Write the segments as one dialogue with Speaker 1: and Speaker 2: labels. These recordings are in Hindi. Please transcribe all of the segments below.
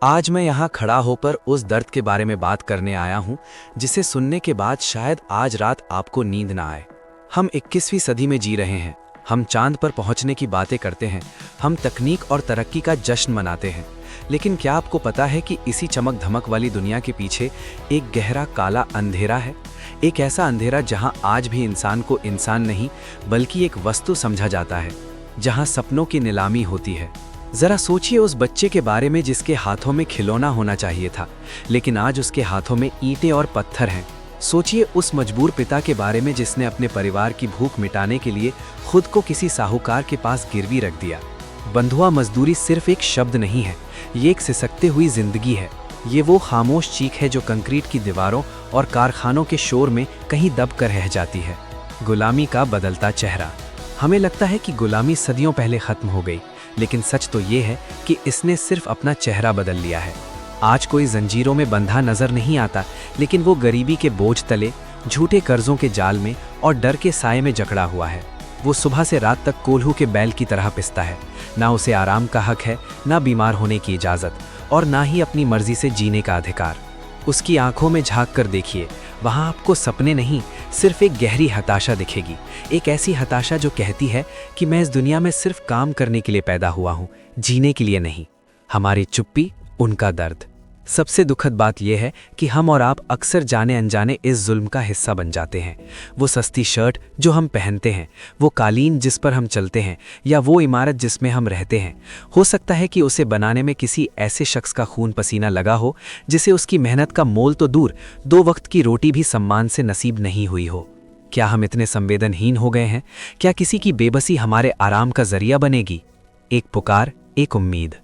Speaker 1: आज मैं यहाँ खड़ा होकर उस दर्द के बारे में बात करने आया हूँ जिसे सुनने के बाद शायद आज रात आपको नींद ना आए। हम 21वीं सदी में जी रहे हैं। हम चांद पर पहुँचने की बातें करते हैं। हम तकनीक और तरक्की का जश्न मनाते हैं। लेकिन क्या आपको पता है कि इसी चमक धमक वाली दुनिया के पीछे एक गहरा काला अंधेरा है? एक ऐसा अंधेरा जहाँ आज भी इंसान को इंसान नहीं बल्कि एक वस्तु समझा जाता है, जहाँ सपनों की नीलामी होती है। जरा सोचिए उस बच्चे के बारे में जिसके हाथों में खिलौना होना चाहिए था, लेकिन आज उसके हाथों में ईंटें और पत्थर हैं। सोचिए उस मजबूर पिता के बारे में जिसने अपने परिवार की भूख मिटाने के लिए खुद को किसी साहूकार के पास गिरवी रख दिया। बंधुआ मजदूरी सिर्फ एक शब्द नहीं है, ये एक सिसकते हुई जिंदगी है। ये वो खामोश चीख है जो कंक्रीट की दीवारों और कारखानों के शोर में कहीं दब कर रह जाती है। गुलामी का बदलता चेहरा। हमें लगता है कि गुलामी सदियों पहले खत्म हो गई, लेकिन सच तो ये है कि इसने सिर्फ अपना चेहरा बदल लिया है। आज कोई जंजीरों में बंधा नजर नहीं आता, लेकिन वो गरीबी के बोझ तले, झूठे कर्जों के जाल में और डर के साए में जकड़ा हुआ है। वो सुबह से रात तक कोल्हू के बैल की तरह पिसता है। ना उसे आराम का हक है, ना बीमार होने की इजाज़त, और ना ही अपनी मर्जी से जीने का अधिकार। उसकी आंखों में झांक कर देखिए, वहाँ आपको सपने नहीं, सिर्फ एक गहरी हताशा दिखेगी। एक ऐसी हताशा जो कहती है कि मैं इस दुनिया में सिर्फ काम करने के लिए पैदा हुआ हूँ, जीने के लिए नहीं। हमारी चुप्पी, उनका दर्द। सबसे दुखद बात यह है कि हम और आप अक्सर जाने अनजाने इस जुल्म का हिस्सा बन जाते हैं। वो सस्ती शर्ट जो हम पहनते हैं, वो कालीन जिस पर हम चलते हैं, या वो इमारत जिसमें हम रहते हैं, हो सकता है कि उसे बनाने में किसी ऐसे शख्स का खून पसीना लगा हो जिसे उसकी मेहनत का मोल तो दूर, 2 वक्त की रोटी भी सम्मान से नसीब नहीं हुई हो। क्या हम इतने संवेदनहीन हो गए हैं? क्या किसी की बेबसी हमारे आराम का जरिया बनेगी? एक पुकार, एक उम्मीद।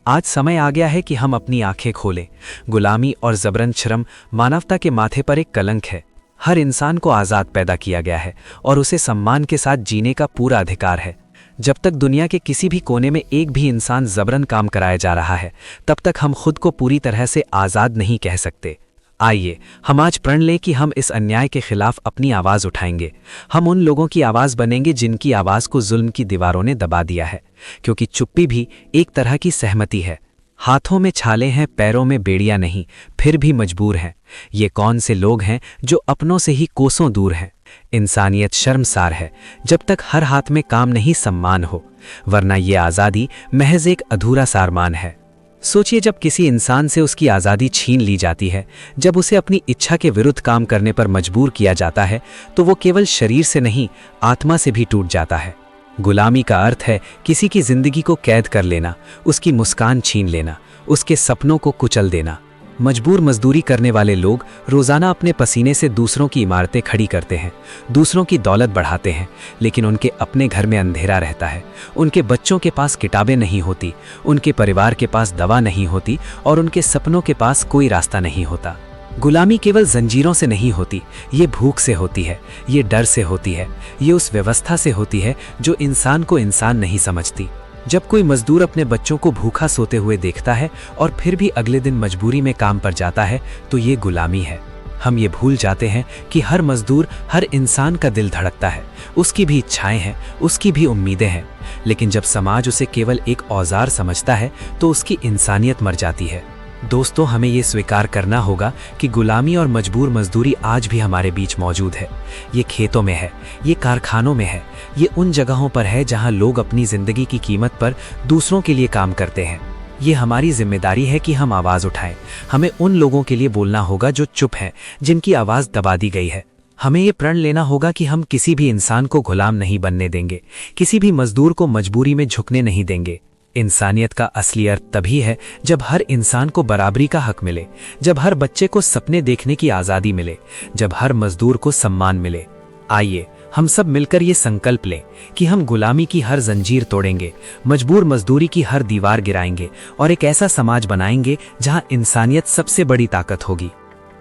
Speaker 1: आज समय आ गया है कि हम अपनी आंखें खोलें। गुलामी और जबरन श्रम मानवता के माथे पर एक कलंक है। हर इंसान को आज़ाद पैदा किया गया है और उसे सम्मान के साथ जीने का पूरा अधिकार है। जब तक दुनिया के किसी भी कोने में एक भी इंसान जबरन काम कराया जा रहा है, तब तक हम खुद को पूरी तरह से आज़ाद नहीं कह सकते। आइए हम आज प्रण लें कि हम इस अन्याय के खिलाफ अपनी आवाज़ उठाएंगे। हम उन लोगों की आवाज़ बनेंगे जिनकी आवाज़ को जुल्म की दीवारों ने दबा दिया है, क्योंकि चुप्पी भी एक तरह की सहमति है। हाथों में छाले हैं, पैरों में बेड़ियां नहीं, फिर भी मजबूर हैं। ये कौन से लोग हैं जो अपनों से ही कोसों दूर हैं? इंसानियत शर्मसार है जब तक हर हाथ में काम नहीं सम्मान हो, वरना ये आज़ादी महज एक अधूरा सारमान है। सोचिए, जब किसी इंसान से उसकी आज़ादी छीन ली जाती है, जब उसे अपनी इच्छा के विरुद्ध काम करने पर मजबूर किया जाता है, तो वो केवल शरीर से नहीं, आत्मा से भी टूट जाता है। गुलामी का अर्थ है किसी की जिंदगी को कैद कर लेना, उसकी मुस्कान छीन लेना, उसके सपनों को कुचल देना। मजबूर मजदूरी करने वाले लोग रोज़ाना अपने पसीने से दूसरों की इमारतें खड़ी करते हैं, दूसरों की दौलत बढ़ाते हैं, लेकिन उनके अपने घर में अंधेरा रहता है। उनके बच्चों के पास किताबें नहीं होती, उनके परिवार के पास दवा नहीं होती, और उनके सपनों के पास कोई रास्ता नहीं होता। गुलामी केवल जंजीरों से नहीं होती, ये भूख से होती है, ये डर से होती है, ये उस व्यवस्था से होती है जो इंसान को इंसान नहीं समझती। जब कोई मजदूर अपने बच्चों को भूखा सोते हुए देखता है और फिर भी अगले दिन मजबूरी में काम पर जाता है, तो ये गुलामी है। हम ये भूल जाते हैं कि हर मजदूर, हर इंसान का दिल धड़कता है, उसकी भी इच्छाएं हैं, उसकी भी उम्मीदें हैं। लेकिन जब समाज उसे केवल एक औजार समझता है, तो उसकी इंसानियत मर जाती है। दोस्तों, हमें ये स्वीकार करना होगा कि गुलामी और मजबूर मजदूरी आज भी हमारे बीच मौजूद है। ये खेतों में है, ये कारखानों में है, ये उन जगहों पर है जहां लोग अपनी जिंदगी की कीमत पर दूसरों के लिए काम करते हैं। ये हमारी जिम्मेदारी है कि हम आवाज़ उठाएं। हमें उन लोगों के लिए बोलना होगा जो चुप हैं, जिनकी आवाज़ दबा दी गई है। हमें ये प्रण लेना होगा कि हम किसी भी इंसान को गुलाम नहीं बनने देंगे, किसी भी मजदूर को मजबूरी में झुकने नहीं देंगे। इंसानियत का असली अर्थ तभी है जब हर इंसान को बराबरी का हक मिले, जब हर बच्चे को सपने देखने की आज़ादी मिले, जब हर मजदूर को सम्मान मिले। आइए हम सब मिलकर ये संकल्प लें कि हम गुलामी की हर जंजीर तोड़ेंगे, मजबूर मजदूरी की हर दीवार गिराएंगे और एक ऐसा समाज बनाएंगे जहां इंसानियत सबसे बड़ी ताकत होगी।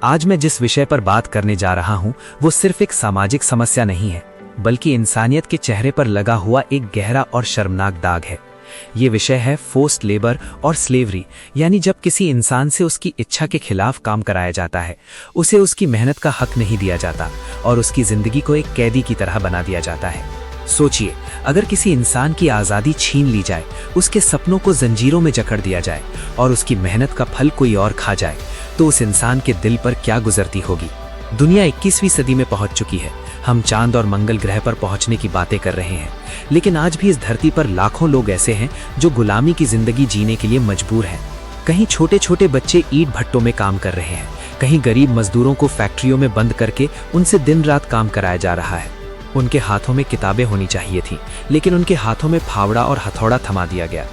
Speaker 1: आज मैं जिस विषय पर बात करने जा रहा हूं, वो सिर्फ एक सामाजिक समस्या नहीं है, बल्कि इंसानियत के चेहरे पर लगा हुआ एक गहरा और शर्मनाक दाग है। ये विषय है फोर्स्ड लेबर और स्लेवरी, यानी जब किसी इंसान से उसकी इच्छा के खिलाफ काम कराया जाता है, उसे उसकी मेहनत का हक नहीं दिया जाता और उसकी जिंदगी को एक कैदी की तरह बना दिया जाता है। सोचिए, अगर किसी इंसान की आज़ादी छीन ली जाए, उसके सपनों को जंजीरों में जकड़ दिया जाए और उसकी मेहनत का फल कोई और खा जाए, तो उस इंसान के दिल पर क्या गुजरती होगी। दुनिया 21वीं सदी में पहुंच चुकी है। हम चांद और मंगल ग्रह पर पहुंचने की बातें कर रहे हैं, लेकिन आज भी इस धरती पर लाखों लोग ऐसे हैं जो गुलामी की जिंदगी जीने के लिए मजबूर हैं। कहीं छोटे छोटे बच्चे ईंट भट्टों में काम कर रहे हैं, कहीं गरीब मजदूरों को फैक्ट्रियों में बंद करके उनसे दिन रात काम कराया जा रहा है। उनके हाथों में किताबें होनी चाहिए थी, लेकिन उनके हाथों में फावड़ा और हथौड़ा थमा दिया गया।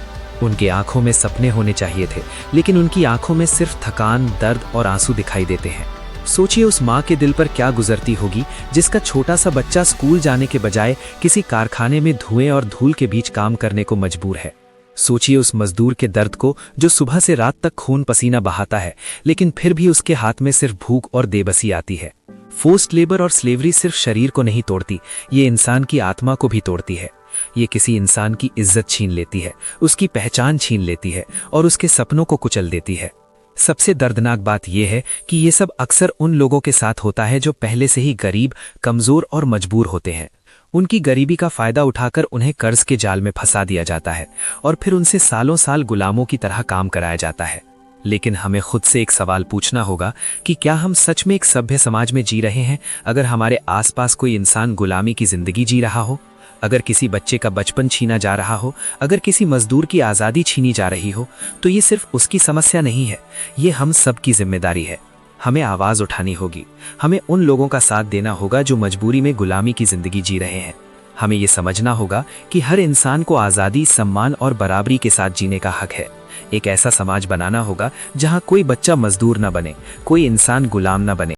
Speaker 1: उनके आंखों में सपने होने चाहिए थे, लेकिन उनकी आंखों में सिर्फ थकान, दर्द और आंसू दिखाई देते हैं। सोचिए उस माँ के दिल पर क्या गुजरती होगी जिसका छोटा सा बच्चा स्कूल जाने के बजाय किसी कारखाने में धुएं और धूल के बीच काम करने को मजबूर है। सोचिए उस मजदूर के दर्द को जो सुबह से रात तक खून पसीना बहाता है, लेकिन फिर भी उसके हाथ में सिर्फ भूख और बेबसी आती है। फोर्स्ड लेबर और स्लेवरी सिर्फ शरीर को नहीं तोड़ती, ये इंसान की आत्मा को भी तोड़ती है। ये किसी इंसान की इज्जत छीन लेती है, उसकी पहचान छीन लेती है और उसके सपनों को कुचल देती है। सबसे दर्दनाक बात यह है कि ये सब अक्सर उन लोगों के साथ होता है जो पहले से ही गरीब, कमजोर और मजबूर होते हैं। उनकी गरीबी का फायदा उठाकर उन्हें कर्ज के जाल में फंसा दिया जाता है और फिर उनसे सालों साल गुलामों की तरह काम कराया जाता है। लेकिन हमें खुद से एक सवाल पूछना होगा कि क्या हम सच में एक सभ्य समाज में जी रहे हैं अगर हमारे आसपास कोई इंसान गुलामी की जिंदगी जी रहा हो, अगर किसी बच्चे का बचपन छीना जा रहा हो, अगर किसी मजदूर की आज़ादी छीनी जा रही हो, तो ये सिर्फ उसकी समस्या नहीं है, ये हम सब की जिम्मेदारी है। हमें आवाज़ उठानी होगी, हमें उन लोगों का साथ देना होगा जो मजबूरी में गुलामी की जिंदगी जी रहे हैं। हमें ये समझना होगा कि हर इंसान को आज़ादी, सम्मान और बराबरी के साथ जीने का हक है। एक ऐसा समाज बनाना होगा जहां कोई बच्चा मजदूर न बने, कोई इंसान गुलाम न बने।